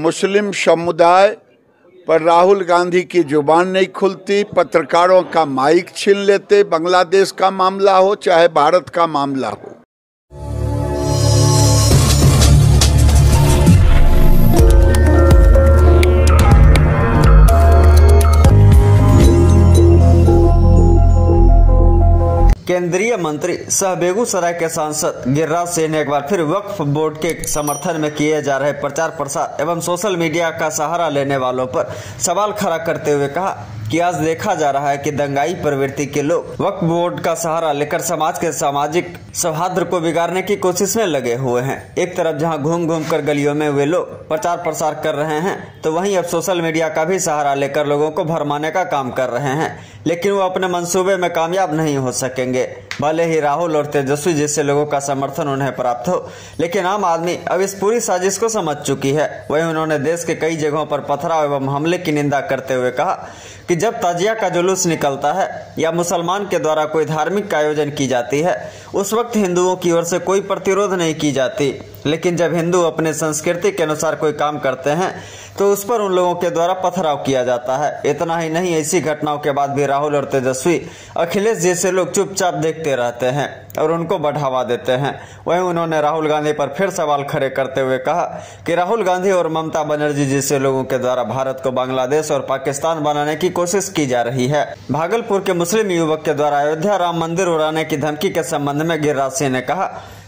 मुस्लिम समुदाय पर राहुल गांधी की जुबान नहीं खुलती, पत्रकारों का माइक छीन लेते। बांग्लादेश का मामला हो चाहे भारत का मामला हो। केंद्रीय मंत्री सह बेगूसराय के सांसद गिरिराज सिंह ने एक बार फिर वक्फ बोर्ड के समर्थन में किए जा रहे प्रचार प्रसार एवं सोशल मीडिया का सहारा लेने वालों पर सवाल खड़ा करते हुए कहा कि आज देखा जा रहा है कि दंगाई प्रवृत्ति के लोग वक्फ बोर्ड का सहारा लेकर समाज के सामाजिक सौहार्द को बिगाड़ने की कोशिश में लगे हुए हैं। एक तरफ जहां घूम घूम कर गलियों में वे लोग प्रचार प्रसार कर रहे हैं, तो वहीं अब सोशल मीडिया का भी सहारा लेकर लोगों को भरमाने का काम कर रहे हैं, लेकिन वो अपने मंसूबे में कामयाब नहीं हो सकेंगे। भले ही राहुल और तेजस्वी जैसे लोगों का समर्थन उन्हें प्राप्त हो, लेकिन आम आदमी अब इस पूरी साजिश को समझ चुकी है। वहीं उन्होंने देश के कई जगहों पर पथराव एवं हमले की निंदा करते हुए कहा कि जब ताजिया का जुलूस निकलता है या मुसलमान के द्वारा कोई धार्मिक आयोजन की जाती है, उस वक्त हिंदुओं की ओर से कोई प्रतिरोध नहीं की जाती, लेकिन जब हिंदू अपने संस्कृति के अनुसार कोई काम करते हैं तो उस पर उन लोगों के द्वारा पथराव किया जाता है। इतना ही नहीं, ऐसी घटनाओं के बाद भी राहुल और तेजस्वी, अखिलेश जैसे लोग चुपचाप देखते रहते हैं और उनको बढ़ावा देते हैं। वहीं उन्होंने राहुल गांधी पर फिर सवाल खड़े करते हुए कहा कि राहुल गांधी और ममता बनर्जी जैसे लोगों के द्वारा भारत को बांग्लादेश और पाकिस्तान बनाने की कोशिश की जा रही है। भागलपुर के मुस्लिम युवक के द्वारा अयोध्या राम मंदिर उड़ाने की धमकी के संबंध में गिरिराज सिंह ने कहा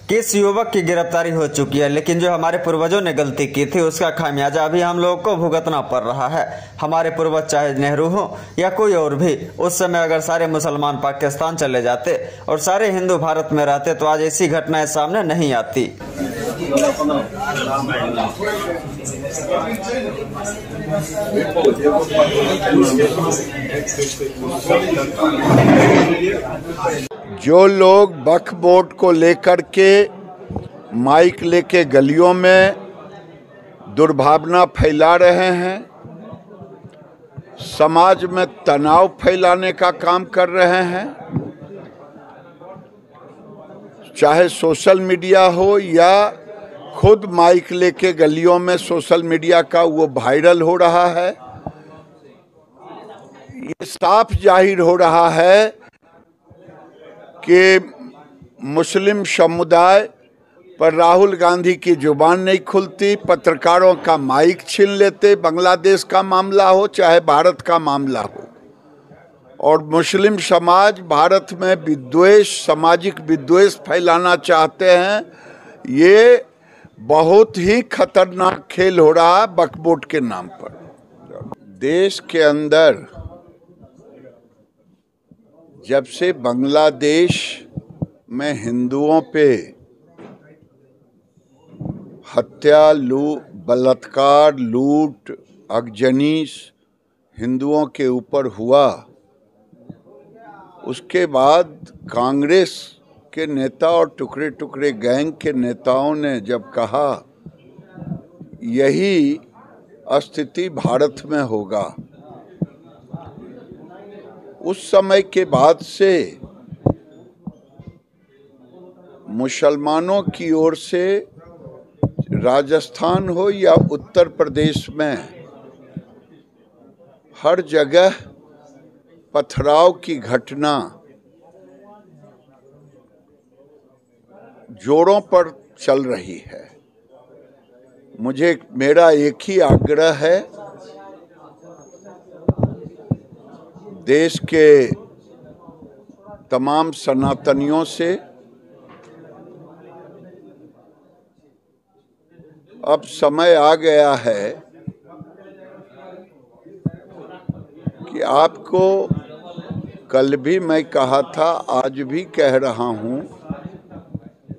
कि इस युवक की गिरफ्तारी हो चुकी है, लेकिन जो हमारे पूर्वजों ने गलती की थी उसका खामियाजा अभी हम लोगों को भुगतना पड़ रहा है। हमारे पूर्वज चाहे नेहरू हो या कोई और भी, उस समय अगर सारे मुसलमान पाकिस्तान चले जाते और सारे हिंदू भारत में रहते तो आज ऐसी घटनाएं सामने नहीं आती। जो लोग वक्फ बोर्ड को लेकर के माइक लेके गलियों में दुर्भावना फैला रहे हैं, समाज में तनाव फैलाने का काम कर रहे हैं, चाहे सोशल मीडिया हो या खुद माइक लेके गलियों में सोशल मीडिया का वो वायरल हो रहा है, ये साफ जाहिर हो रहा है कि मुस्लिम समुदाय पर राहुल गांधी की जुबान नहीं खुलती, पत्रकारों का माइक छीन लेते। बांग्लादेश का मामला हो चाहे भारत का मामला हो, और मुस्लिम समाज भारत में विद्वेष, सामाजिक विद्वेष फैलाना चाहते हैं। ये बहुत ही खतरनाक खेल हो रहा है वक्फ बोर्ड के नाम पर। देश के अंदर जब से बांग्लादेश में हिंदुओं पे हत्या, बलात्कार, लूट, आगजनी हिंदुओं के ऊपर हुआ, उसके बाद कांग्रेस के नेता और टुकड़े टुकड़े गैंग के नेताओं ने जब कहा यही स्थिति भारत में होगा, उस समय के बाद से मुसलमानों की ओर से राजस्थान हो या उत्तर प्रदेश में हर जगह पथराव की घटना जोरों पर चल रही है। मेरा एक ही आग्रह है, देश के तमाम सनातनियों से, अब समय आ गया है कि आपको, कल भी मैं कहा था, आज भी कह रहा हूं,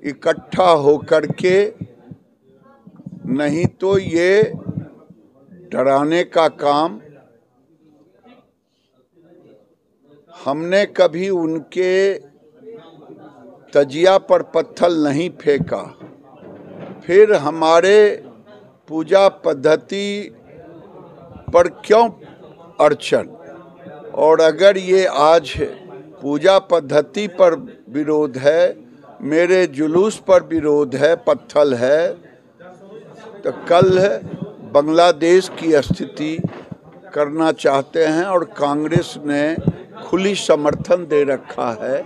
इकट्ठा होकर के, नहीं तो ये डराने का काम। हमने कभी उनके तजिया पर पत्थर नहीं फेंका, फिर हमारे पूजा पद्धति पर क्यों अड़चन? और अगर ये आज पूजा पद्धति पर विरोध है, मेरे जुलूस पर विरोध है, पत्थर है, तो कल बांग्लादेश की स्थिति करना चाहते हैं और कांग्रेस ने खुली समर्थन दे रखा है।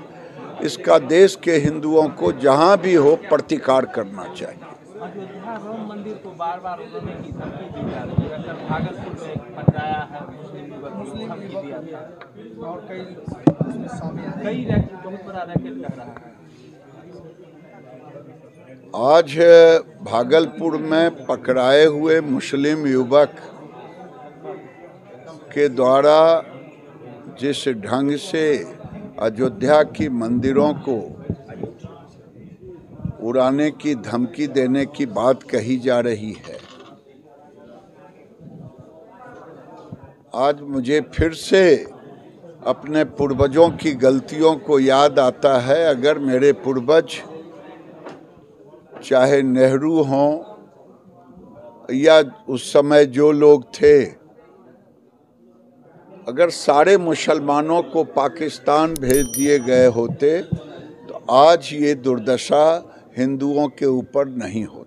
इसका देश के हिंदुओं को जहां भी हो प्रतिकार करना चाहिए। अयोध्या राम मंदिर को बार-बार उन्होंने की धमकी दी जा रही है। अगर भागलपुर में पटाया है मुस्लिम युवक दिया था और कई बहुत बड़ा रैकेट कर रहा है। आज भागलपुर में पकड़ाए हुए मुस्लिम युवक के द्वारा जिस ढंग से अयोध्या की मंदिरों को उड़ाने की धमकी देने की बात कही जा रही है, आज मुझे फिर से अपने पूर्वजों की गलतियों को याद आता है। अगर मेरे पूर्वज चाहे नेहरू हों या उस समय जो लोग थे, अगर सारे मुसलमानों को पाकिस्तान भेज दिए गए होते तो आज ये दुर्दशा हिंदुओं के ऊपर नहीं हो।